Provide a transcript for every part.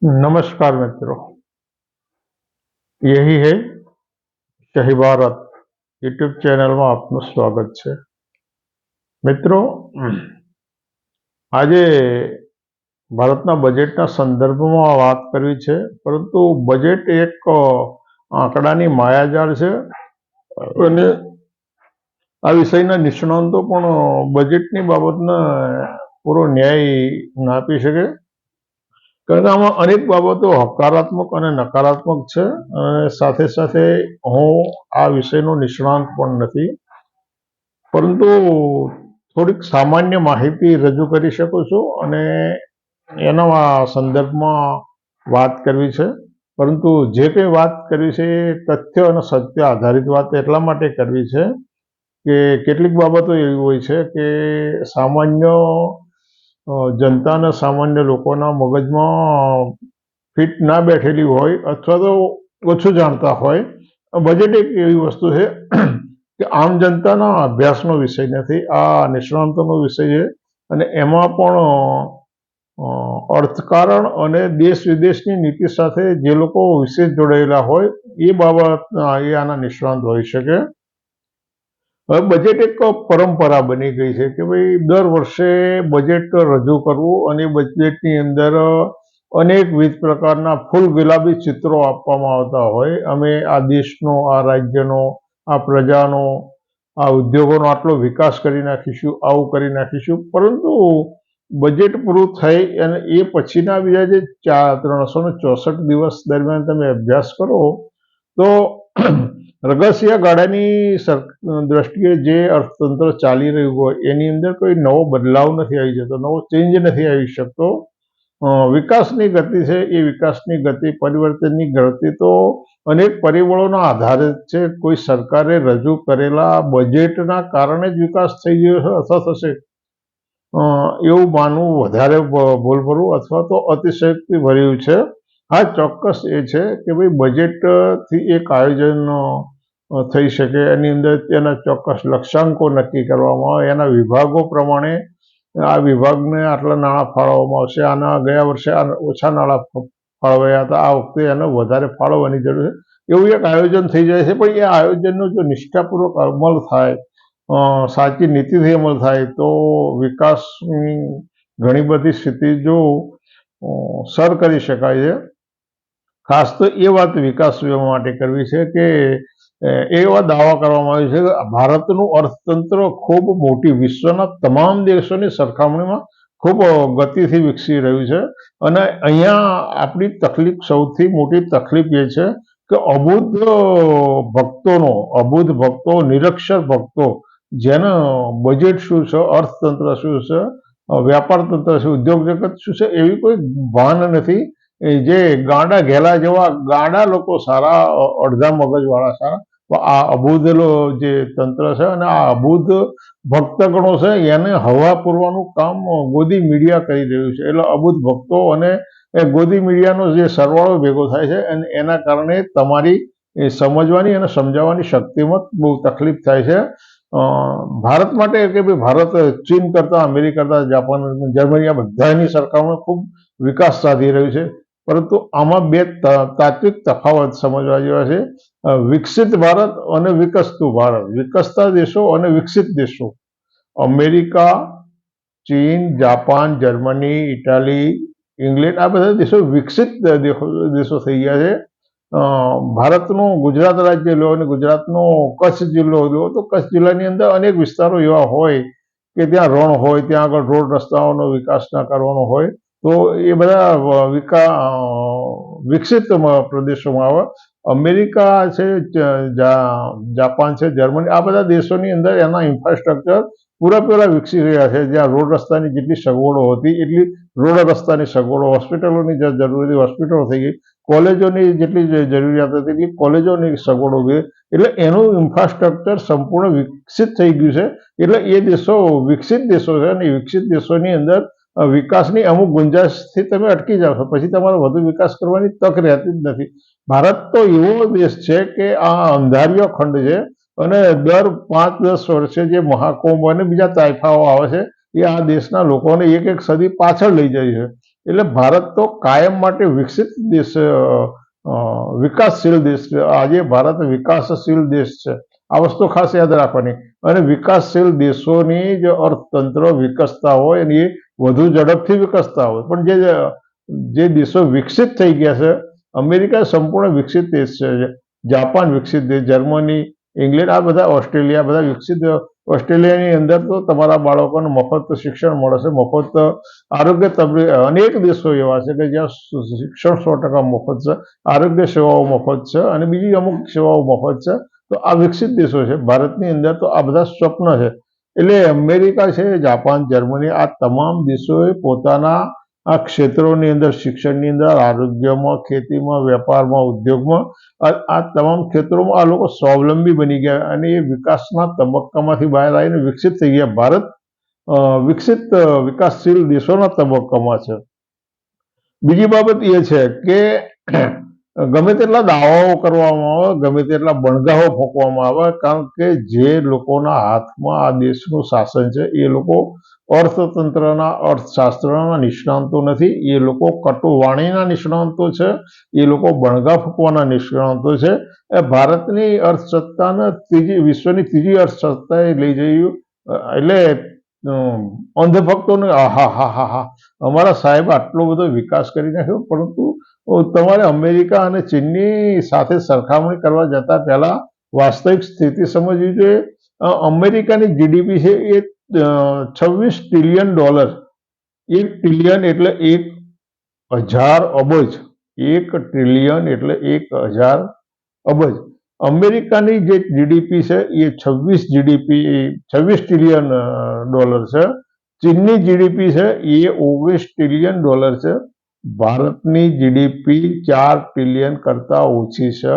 नमस्कार मित्रों, यही है सही भारत यूट्यूब ચેનલમાં આપનું સ્વાગત છે। મિત્રો, આજે ભારતના બજેટના સંદર્ભમાં વાત કરવી છે, પરંતુ બજેટ એક આંકડાની માયાજાળ છે અને આ વિષયના નિષ્ણાતો પણ બજેટની બાબતને પૂરો ન્યાય ના આપી શકે, કારણ કે આમાં અનેક બાબતો હકારાત્મક અને નકારાત્મક છે અને સાથે સાથે હું આ વિષયનો નિષ્ણાંત પણ નથી, પરંતુ થોડીક સામાન્ય માહિતી રજૂ કરી શકું છું અને એના સંદર્ભમાં વાત કરવી છે। પરંતુ જે કંઈ વાત કરવી છે એ તથ્ય અને સત્ય આધારિત વાત એટલા માટે કરવી છે કે કેટલીક બાબતો એવી હોય છે કે સામાન્ય જનતાના સામાન્ય લોકોના મગજમાં ફિટ ના બેઠેલી હોય અથવા તો ઓછું જાણતા હોય। બજેટ એક એવી વસ્તુ છે કે આમ જનતાના અભ્યાસનો વિષય નથી, આ નિષ્ણાંતોનો વિષય છે અને એમાં પણ અર્થકારણ અને દેશ વિદેશની નીતિ સાથે જે લોકો વિશેષ જોડાયેલા હોય એ બાબત એ આના નિષ્ણાંત હોઈ શકે। હવે બજેટ એક પરંપરા બની ગઈ છે કે ભાઈ દર વર્ષે બજેટ રજૂ કરવું અને બજેટની અંદર અનેકવિધ પ્રકારના ફૂલ ગુલાબી ચિત્રો આપવામાં આવતા હોય। અમે આ દેશનો, આ રાજ્યનો, આ પ્રજાનો, આ ઉદ્યોગોનો આટલો વિકાસ કરી નાખીશું, આવું કરી નાખીશું, પરંતુ બજેટ પૂરું થઈ અને એ પછીના બીજા જે 364 દિવસ દરમિયાન તમે અભ્યાસ કરો તો રગસિયા ગાળાની દ્રષ્ટિએ જે અર્થતંત્ર ચાલી રહ્યું હોય એની અંદર કોઈ નવો બદલાવ નથી આવી જતો, નવો ચેન્જ નથી આવી શકતો। વિકાસની ગતિ છે એ વિકાસની ગતિ, પરિવર્તનની ગતિ તો અનેક પરિબળોના આધારે છે। કોઈ સરકારે રજૂ કરેલા બજેટના કારણે જ વિકાસ થઈ ગયો છે અથવા થશે એવું માનવું વધારે ભૂલભરું અથવા તો અતિશયોક્તિ ભર્યું છે। હા, ચોક્કસ એ છે કે ભાઈ બજેટથી એક આયોજન થઈ શકે, એની અંદર તેના ચોક્કસ લક્ષ્યાંકો નક્કી કરવામાં આવે, એના વિભાગો પ્રમાણે આ વિભાગને આટલા નાણાં ફાળવવામાં આવશે, આના ગયા વર્ષે ઓછા નાણાં ફાળવાયા હતા, આ વખતે એને વધારે ફાળવવાની જરૂર છે, એવું એક આયોજન થઈ જાય છે। પણ એ આયોજનનો જો નિષ્ઠાપૂર્વક અમલ થાય, સાચી નીતિથી અમલ થાય તો વિકાસની ઘણી બધી સ્થિતિ જો સર કરી શકાય છે। ખાસ તો એ વાત વિકાસ માટે કરવી છે કે એવા દાવા કરવામાં આવે છે કે ભારતનું અર્થતંત્ર ખૂબ મોટી, વિશ્વના તમામ દેશોની સરખામણીમાં ખૂબ ગતિથી વિકસી રહ્યું છે અને અહીંયા આપણી તકલીફ, સૌથી મોટી તકલીફ એ છે કે અબુધ ભક્તો, નિરક્ષર ભક્તો, જેને બજેટ શું છે, અર્થતંત્ર શું છે, વ્યાપાર તંત્ર શું, ઉદ્યોગ જગત શું છે એવી કોઈ ભાન નથી। જે ગાંડા ઘેલા જેવા ગાંડા લોકો સારા, અડધા મગજવાળા સારા, આ અબુધ જે તંત્ર છે અને આ અબુધ ભક્તગણો છે એને હવા પૂરવાનું કામ ગોદી મીડિયા કરી રહ્યું છે। એટલે અબુધ ભક્તો અને એ ગોદી મીડિયાનો જે સરવાળો ભેગો થાય છે અને એના કારણે તમારી સમજવાની અને સમજાવવાની શક્તિમાં બહુ તકલીફ થાય છે। ભારત માટે કે ભાઈ ભારત ચીન કરતાં, અમેરિકા કરતાં, જાપાન, જર્મની આ બધાની સરખામણીમાં ખૂબ વિકાસ સાધી રહ્યું છે, પરંતુ આમાં બે તાત્વિક તફાવત સમજવા જેવા છે। વિકસિત ભારત અને વિકસતું ભારત, વિકસતા દેશો અને વિકસિત દેશો, અમેરિકા, ચીન, જાપાન, જર્મની, ઇટાલી, ઇંગ્લેન્ડ આ બધા દેશો વિકસિત દેશો થઈ ગયા છે। ભારતનું ગુજરાત રાજ્ય લો અને ગુજરાતનો કચ્છ જિલ્લો લો તો કચ્છ જિલ્લાની અંદર અનેક વિસ્તારો એવા હોય કે ત્યાં રણ હોય, ત્યાં આગળ રોડ રસ્તાઓનો વિકાસ ના કરવાનો હોય, તો એ બધા વિકસિત પ્રદેશોમાં આવે। અમેરિકા છે, જાપાન છે, જર્મની આ બધા દેશોની અંદર એના ઇન્ફ્રાસ્ટ્રક્ચર પૂરેપૂરા વિકસી રહ્યા છે, જ્યાં રોડ રસ્તાની જેટલી સગવડો હતી એટલી રોડ રસ્તાની સગવડો, હોસ્પિટલોની જે જરૂર હતી હોસ્પિટલો થઈ ગઈ, કોલેજોની જેટલી જરૂરિયાત હતી એટલી કોલેજોની સગવડો ગઈ, એટલે એનું ઇન્ફ્રાસ્ટ્રક્ચર સંપૂર્ણ વિકસિત થઈ ગયું છે। એટલે એ દેશો વિકસિત દેશો છે અને વિકસિત દેશોની અંદર વિકાસની અમુક ગુંજાઈશથી તમે અટકી જાઓ છો, પછી તમારે વધુ વિકાસ કરવાની તક રહેતી જ નથી। ભારત તો એવો દેશ છે કે આ અંધારિયો ખંડ છે અને દર 5-10 વર્ષે જે મહાકુંભ અને બીજા તાઇફાઓ આવે છે એ આ દેશના લોકોને એક સદી પાછળ લઈ જાય છે। એટલે ભારત તો કાયમ માટે વિકસિત દેશ, વિકાસશીલ દેશ છે. આજે ભારત વિકાસશીલ દેશ છે, આ વસ્તુ ખાસ યાદ રાખવાની. અને વિકાસશીલ દેશોની જે અર્થતંત્ર વિકસતા હોય અને એ વધુ ઝડપથી વિકસતા હોય, પણ જે દેશો વિકસિત થઈ ગયા છે, અમેરિકા સંપૂર્ણ વિકસિત દેશ છે, જાપાન વિકસિત દેશ, જર્મની, ઇંગ્લેન્ડ, આ બધા, ઓસ્ટ્રેલિયા, બધા વિકસિત. ઓસ્ટ્રેલિયાની અંદર તો તમારા બાળકોને મફત શિક્ષણ મળે છે, મફત આરોગ્ય. અનેક દેશો એવા છે કે જ્યાં શિક્ષણ 100% મફત છે, આરોગ્ય સેવાઓ મફત છે અને બીજી અમુક સેવાઓ મફત છે. તો આ વિકસિત દેશો છે. ભારતની અંદર તો આ બધા સ્વપ્ન છે. એટલે અમેરિકા છે, જાપાન, જર્મની, આ તમામ દેશોએ પોતાના આ ક્ષેત્રોની અંદર, શિક્ષણની અંદર, આરોગ્યમાં, ખેતીમાં, વેપારમાં, ઉદ્યોગમાં, આ તમામ ક્ષેત્રોમાં આ લોકો સ્વાવલંબી બની ગયા અને એ વિકાસના તબક્કામાંથી બહાર આવીને વિકસિત થઈ ગયા. ભારત વિકસિત વિકાસશીલ દેશોના તબક્કામાં છે. બીજી બાબત એ છે કે ગમે તેટલા દાવાઓ કરવામાં આવે, ગમે તેટલા બણગાહો ફૂંકવામાં આવે, કારણ કે જે લોકોના હાથમાં આ દેશનું શાસન છે એ લોકો અર્થતંત્રના, અર્થશાસ્ત્રના નિષ્ણાંતો નથી. એ લોકો કટુવાણીના નિષ્ણાંતો છે, એ લોકો બણગા ફૂંકવાના નિષ્ણાંતો છે. એ ભારતની અર્થસત્તાને વિશ્વની ત્રીજી અર્થસત્તાએ લઈ જઈ. એટલે અંધભક્તોને હા અમારા સાહેબ આટલો બધો વિકાસ કરી નાખ્યો, પરંતુ તમારે અમેરિકા અને ચીનની સાથે સરખામણી કરવા જતા પહેલા વાસ્તવિક સ્થિતિ સમજવી જોઈએ. અમેરિકાની જીડીપી છે એ $26 ટ્રિલિયન. 1 ટ્રિલિયન એટલે 1000 અબજ. 1 ટ્રિલિયન એટલે 1000 અબજ. અમેરિકાની જે જીડીપી છે એ 26 ટ્રિલિયન ડોલર છે. ચીનની જીડીપી છે એ 19 ટ્રિલિયન ડોલર છે. ભારતની જીડીપી 4 ટ્રિલિયન કરતા ઓછી છે,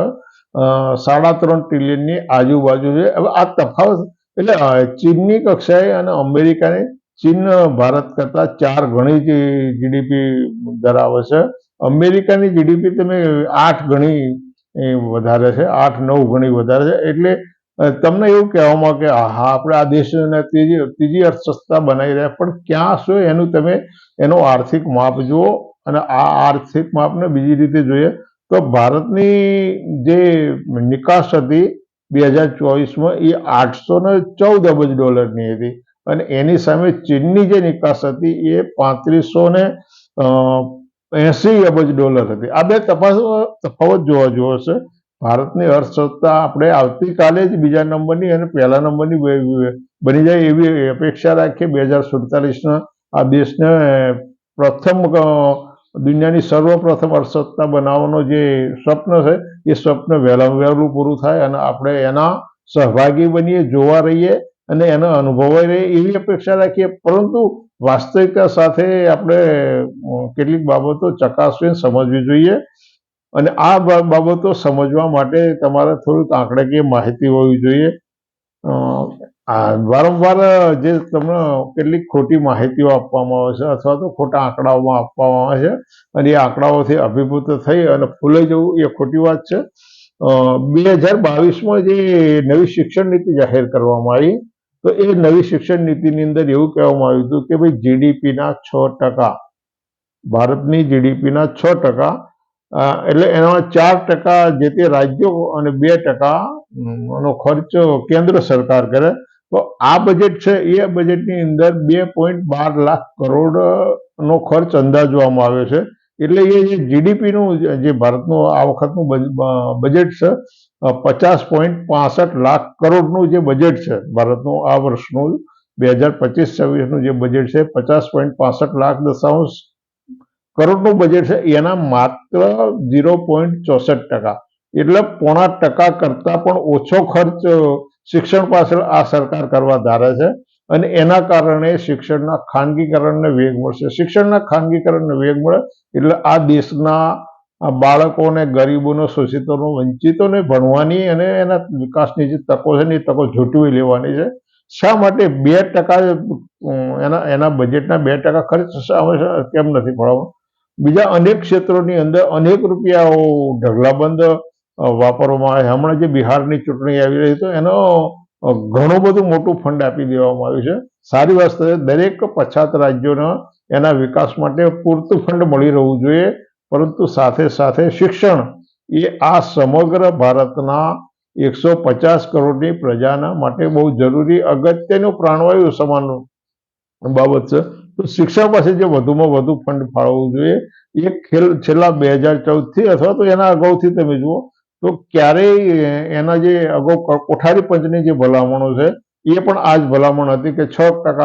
3.5 ટ્રિલિયનની આજુબાજુ છે. હવે આ તફાવત એટલે ચીનની કક્ષાએ અને અમેરિકાની, ચીન ભારત કરતા 4 ગણી જીડીપી ધરાવે છે. અમેરિકાની જીડીપી તમે 8 ગણી વધારે છે, 8-9 ગણી વધારે છે. એટલે તમને એવું કહેવામાં કે હા આપણે આ દેશને ત્રીજી અર્થસત્તા બનાવી રહ્યા, પણ ક્યાં શું એનું તમે એનો આર્થિક માપ જુઓ. અને આ આર્થિક માપને બીજી રીતે જોઈએ તો ભારતની જે નિકાસ હતી 2024માં એ 814 અબજ ડોલરની હતી અને એની સામે ચીનની જે નિકાસ હતી એ 3580 અબજ ડોલર હતી. આ બે તફાવત જોવા જેવો છે. ભારતની અર્થસત્તા આપણે આવતીકાલે જ બીજા નંબરની અને પહેલા નંબરની બની જાય એવી અપેક્ષા રાખીએ. 2047ના આ દેશને પ્રથમ દુનિયાની સર્વપ્રથમ અર્થસત્તા બનાવવાનો જે સ્વપ્ન છે એ સ્વપ્ન વહેલામાં વહેલું પૂરું થાય અને આપણે એના સહભાગી બનીએ, જોવા રહીએ અને એનો અનુભવાઈ રહીએ એવી અપેક્ષા રાખીએ. પરંતુ વાસ્તવિકતા સાથે આપણે કેટલીક બાબતો ચકાસવીને સમજવી જોઈએ અને આ બાબતો સમજવા માટે તમારે થોડીક આંકડાકીય માહિતી હોવી જોઈએ. વારંવાર જે તમને કેટલીક ખોટી માહિતીઓ આપવામાં આવે છે અથવા તો ખોટા આંકડાઓમાં આપવામાં આવે છે અને એ આંકડાઓથી અભિભૂત થઈ અને ફૂલાઈ જવું એ ખોટી વાત છે. 2022માં જે નવી શિક્ષણ નીતિ જાહેર કરવામાં આવી, તો એ નવી શિક્ષણ નીતિની અંદર એવું કહેવામાં આવ્યું હતું કે ભાઈ જીડીપીના 6%, ભારતની જીડીપીના 6%, એટલે એમાં 4% જે તે રાજ્યો અને 2% નો ખર્ચ કેન્દ્ર સરકાર કરે. તો આ બજેટ છે એ બજેટની અંદર 2.12 લાખ કરોડ નો ખર્ચ અંદાજવામાં આવ્યો છે. એટલે એ જે જીડીપીનું જે ભારતનું આ વખતનું બજેટ છે 50.65 લાખ કરોડનું જે બજેટ છે ભારતનું આ વર્ષનું 2025-26નું જે બજેટ છે 50.65 લાખ દશાંશ કરોડનું બજેટ છે. એના માત્ર 0.64%, એટલે 0.5% કરતા પણ ઓછો ખર્ચ શિક્ષણ પાછળ આ સરકાર કરવા ધારે છે અને એના કારણે શિક્ષણના ખાનગીકરણને વેગ મળશે. શિક્ષણના ખાનગીકરણને વેગ મળે એટલે આ દેશના બાળકોને, ગરીબોને, શોષિતોને, વંચિતોને ભણવાની અને એના વિકાસની જે તકો છે ને એ તકો ઝૂંટવી લેવાની છે. શા માટે 2% એના બજેટના 2% ખર્ચ કેમ નથી ફાળવવાનો? બીજા અનેક ક્ષેત્રોની અંદર અનેક રૂપિયાઓ ઢગલાબંધ વાપરવામાં આવે. હમણાં જે બિહારની ચૂંટણી આવી રહી તો એનો ઘણું બધું મોટું ફંડ આપી દેવામાં આવ્યું છે. સારી વાત છે. દરેક પછાત રાજ્યોને એના વિકાસ માટે પૂરતું ફંડ મળી રહેવું જોઈએ, પરંતુ સાથે સાથે શિક્ષણ એ આ સમગ્ર ભારતના 150 કરોડની પ્રજાના માટે બહુ જરૂરી અગત્યનું પ્રાણવાયુ સમાન બાબત છે. તો શિક્ષણ પાસે જે વધુમાં વધુ ફંડ ફાળવવું જોઈએ. છેલ્લા 2014 થી અથવા તો એના અગાઉથી તમે જુઓ તો ક્યારેય એના જે અગાઉ કોઠારી પંચની જે ભલામણો છે એ પણ આ જ ભલામણ હતી કે 6%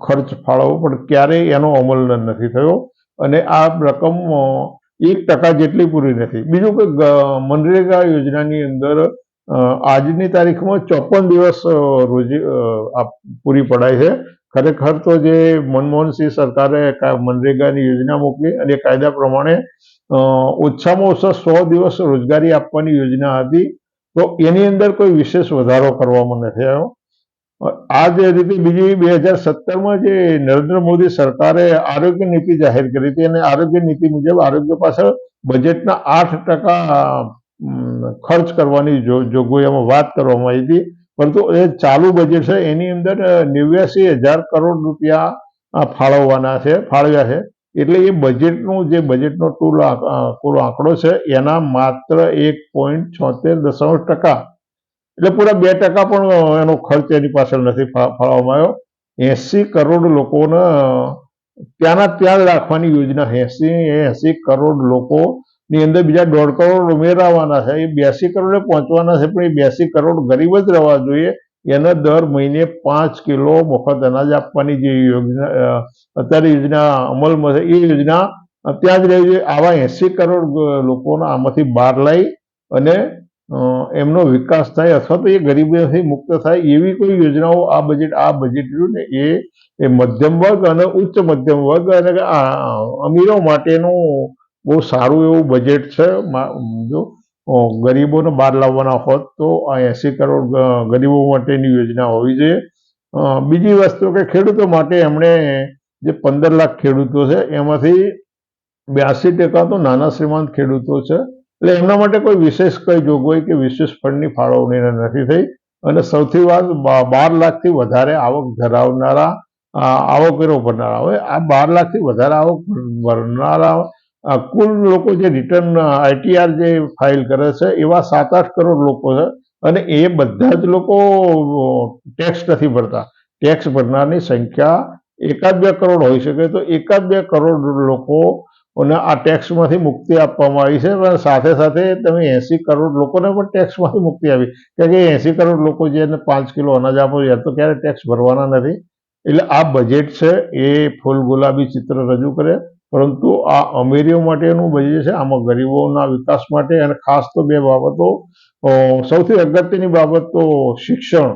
ખર્ચ ફાળવવો, પણ ક્યારેય એનો અમલ નથી થયો અને આ રકમ 1% જેટલી પૂરી નથી. બીજું કે મનરેગા યોજનાની અંદર આજની તારીખમાં 54 દિવસ રોજી પૂરી પડાય છે. ખરેખર તો જે મનમોહનસિંહ સરકારે મનરેગાની યોજના મોકલી અને કાયદા પ્રમાણે ઓછામાં ઓછા 100 દિવસ રોજગારી આપવાની યોજના હતી, તો એની અંદર કોઈ વિશેષ વધારો કરવામાં નથી આવ્યો. આ જે રીતે બીજી 2017માં જે નરેન્દ્ર મોદી સરકારે આરોગ્ય નીતિ જાહેર કરી હતી અને આરોગ્ય નીતિ મુજબ આરોગ્ય પાછળ બજેટના 8% ખર્ચ કરવાની જોગવાઈઓમાં વાત કરવામાં આવી હતી, પરંતુ એ ચાલુ બજેટ છે એની અંદર 89,000 કરોડ રૂપિયા ફાળવ્યા છે. એટલે એ બજેટનો કુલ આંકડો છે એના માત્ર 1.76%, એટલે પૂરા 2% પણ એનો ખર્ચ એની પાછળ નથી ફાળવવામાં આવ્યો. 80 કરોડ લોકોને ત્યાંના ત્યાં રાખવાની યોજના. 80 કરોડ લોકો ની અંદર બીજા 1.5 કરોડ ઉમેરાવાના છે. એ 82 કરોડે પહોંચવાના છે, પણ એ 82 કરોડ ગરીબ જ રહેવા જોઈએ. એને દર મહિને 5 કિલો મફત અનાજ આપવાની જે યોજના અત્યારે યોજના અમલમાં છે એ યોજના ત્યાં જ રહેવી જોઈએ. આવા 80 કરોડ લોકોને આમાંથી બહાર લાવી અને એમનો વિકાસ થાય અથવા તો એ ગરીબીથી મુક્ત થાય એવી કોઈ યોજનાઓ આ બજેટ રહ્યું ને એ મધ્યમ વર્ગ અને ઉચ્ચ મધ્યમ વર્ગ અને અમીરો માટેનું બહુ સારું એવું બજેટ છે. જો ગરીબોને બહાર લાવવાના હોત તો આ 80 કરોડ ગરીબો માટેની યોજના હોવી જોઈએ. બીજી વસ્તુ કે ખેડૂતો માટે એમણે જે 15 લાખ ખેડૂતો છે એમાંથી 82% તો નાના શ્રીમંત ખેડૂતો છે, એટલે એમના માટે કોઈ વિશેષ કઈ જોગવાઈ કે વિશેષ ફંડની ફાળવણી નથી થઈ. અને સૌથી વાત 12 લાખથી વધારે આવક ધરાવનારા આવકવેરો ભરનારા. હવે આ 12 લાખથી વધારે આવક ભરનારા કુલ લોકો જે રિટર્ન ITR જે ફાઇલ કરે છે એવા 7-8 કરોડ લોકો છે અને એ બધા જ લોકો ટેક્સ નથી ભરતા. ટેક્સ ભરનારની સંખ્યા 1-2 કરોડ હોઈ શકે, તો 1-2 કરોડ લોકો અને આ ટેક્સમાંથી મુક્તિ આપવામાં આવી છે. પણ સાથે સાથે તમે 80 કરોડ લોકોને પણ ટેક્સમાંથી મુક્તિ આપી, કારણ કે 80 કરોડ લોકો જેને 5 કિલો અનાજ આપો એ તો ક્યારે ટેક્સ ભરવાના નથી. એટલે આ બજેટ છે એ ફૂલ ગુલાબી ચિત્ર રજૂ કરે, પરંતુ આ અમીરો માટેનું બજેટ છે. આમાં ગરીબોના વિકાસ માટે અને ખાસ તો 2 બાબતો. સૌથી અગત્યની બાબત તો શિક્ષણ.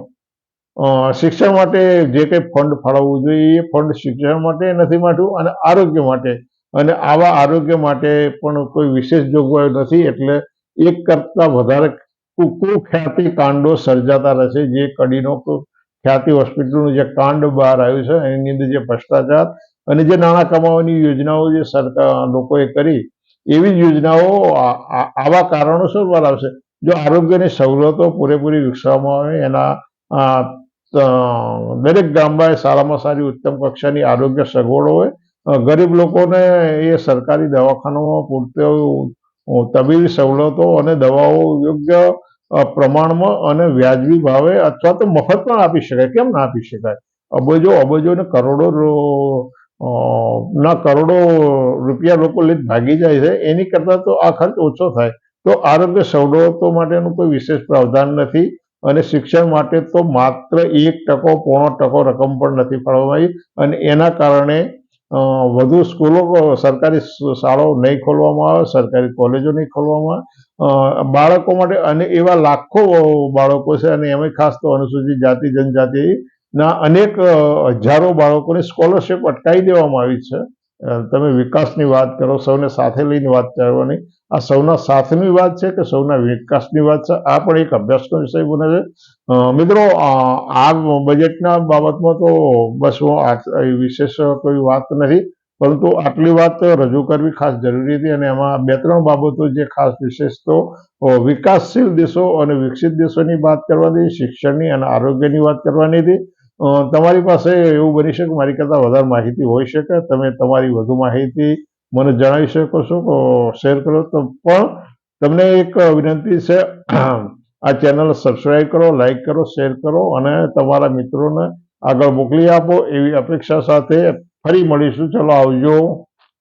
શિક્ષણ માટે જે કંઈ ફંડ ફાળવવું જોઈએ એ ફંડ શિક્ષણ માટે નથી માંડવું અને આરોગ્ય માટે, અને આવા આરોગ્ય માટે પણ કોઈ વિશેષ જોગવાઈ નથી. એટલે એક કરતા વધારે કુખ્યાતિ કાંડો સર્જાતા રહેશે. જે કડીનો ખ્યાતિ હોસ્પિટલનું જે કાંડ બહાર આવ્યું છે એની અંદર જે ભ્રષ્ટાચાર અને જે નાણાં કમાવાની યોજનાઓ જે લોકોએ કરી, એવી જ યોજનાઓ આવા કારણોસર બહાર આવશે. જો આરોગ્યની સવલતો પૂરેપૂરી વિકસાવવામાં આવે, એના દરેક ગામડાએ સારામાં સારી ઉત્તમ કક્ષાની આરોગ્ય સગવડો હોય, ગરીબ લોકોને એ સરકારી દવાખાનામાં પૂરતી તબીબી સવલતો અને દવાઓ યોગ્ય પ્રમાણમાં અને વ્યાજબી ભાવે અથવા તો મફત પણ આપી શકાય. કેમ ના આપી શકાય? અબજો ને કરોડો રૂપિયા લોકો લઈને ભાગી જાય છે, એની કરતાં તો આ ખર્ચ ઓછો થાય. તો આરોગ્ય સવલતો માટેનું કોઈ વિશેષ પ્રાવધાન નથી અને શિક્ષણ માટે તો માત્ર 1%, 0.5% રકમ પણ નથી ફાળવવામાં આવી અને એના કારણે વધુ સ્કૂલો, સરકારી શાળાઓ નહીં ખોલવામાં આવે, સરકારી કોલેજો નહીં ખોલવામાં આવે. બાળકો માટે અને એવા લાખો બાળકો છે, અને એમાં ખાસ તો અનુસૂચિત જાતિ જનજાતિના અનેક હજારો બાળકોની સ્કોલરશિપ અટકાવી દેવામાં આવી છે. તમે વિકાસની વાત કરો, સૌને સાથે લઈને વાત કરવાની. આ સૌના સાથની વાત છે કે સૌના વિકાસની વાત છે? આ પણ એક અભ્યાસનો વિષય બને છે. મિત્રો, આ બજેટના બાબતમાં તો બસ વિશેષ કોઈ વાત નથી, પરંતુ આટલી વાત રજૂ કરવી ખાસ જરૂરી હતી. અને એમાં 2-3 બાબતો જે ખાસ વિશેષ તો વિકાસશીલ દેશો અને વિકસિત દેશોની વાત કરવાની, શિક્ષણની અને આરોગ્યની વાત કરવાની હતી. તમારી પાસે એવું બની શકે મારી કરતાં વધારે માહિતી હોઈ શકે, તમે તમારી વધુ માહિતી મને જણાવી શકો છો, શેર કરો તો. પણ તમને એક વિનંતી છે, આ ચેનલ સબસ્ક્રાઈબ કરો, લાઈક કરો, શેર કરો અને તમારા મિત્રોને આગળ મોકલી આપો એવી અપેક્ષા સાથે ફરી મળીશું. ચલો, આવજો.